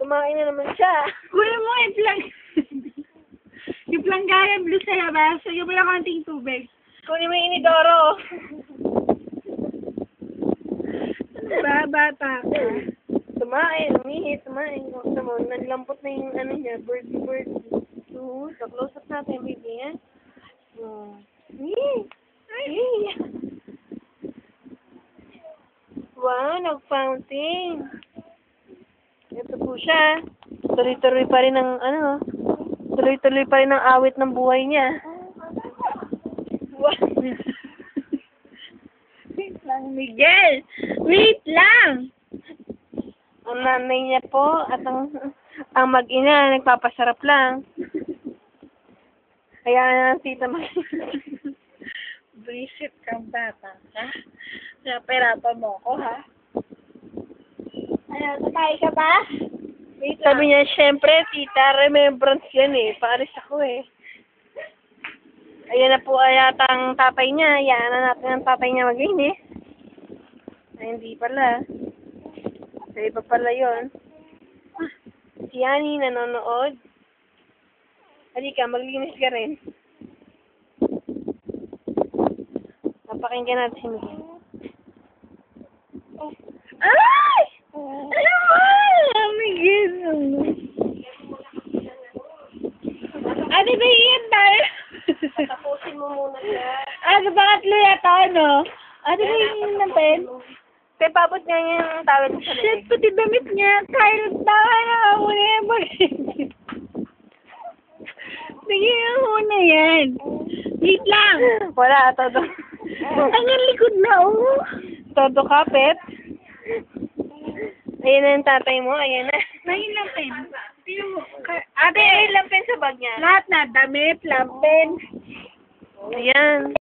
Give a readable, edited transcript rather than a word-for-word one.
Kumain na naman siya. Kunin mo yung planggana blue sa labas. Yung wala konting tubig. Kunin mo yung inidoro. Ano ba, bata ka? Tumain, umihit, tumain. Naglampot na yung ano niya, birdie. So, close up natin, baby, eh. Wow, nag-fountain. Ito po siya. Tuloy-tuloy pa rin ang, tuloy-tuloy pa rin ang awit ng buhay niya. Wow. Wait lang, Miguel! Wait lang! Ang nanay niya po at ang mag-ina nagpapasarap lang. Kaya na tita Visit kang bata, ha? Napirapan mo ko, ha? Ano, tatay ka ba? Wait, sabi niya, syempre, tita, remembrance yan eh. Paalis ako eh. Ayan na po yata ang tatay niya. Ayan na natin ang tatay niya mag-inis. Ay, hindi pala. Sa iba pala yun. Si Yani nanonood. Halika, maglinis ka rin. Papakinggan natin si Miguel. Ay! Ano ba? Miguel! Ano ba yan tayo? Tapusin mo muna siya. Ano ba katlo yata, ano? Ano ba yung natin? Kaya pabot niya yung tawid sa Shit, leg. pati damit niya. Kaya tayo na ako na yan. Bigyan ako na yan. Wait lang. Wala, todo. Ang likod na, oh. Todo kapit. Ayan na yung tatay mo, ayan na. May lampin. Ate, ay lampin sa bag niya. Lahat na. Damit, lampin. Ayan.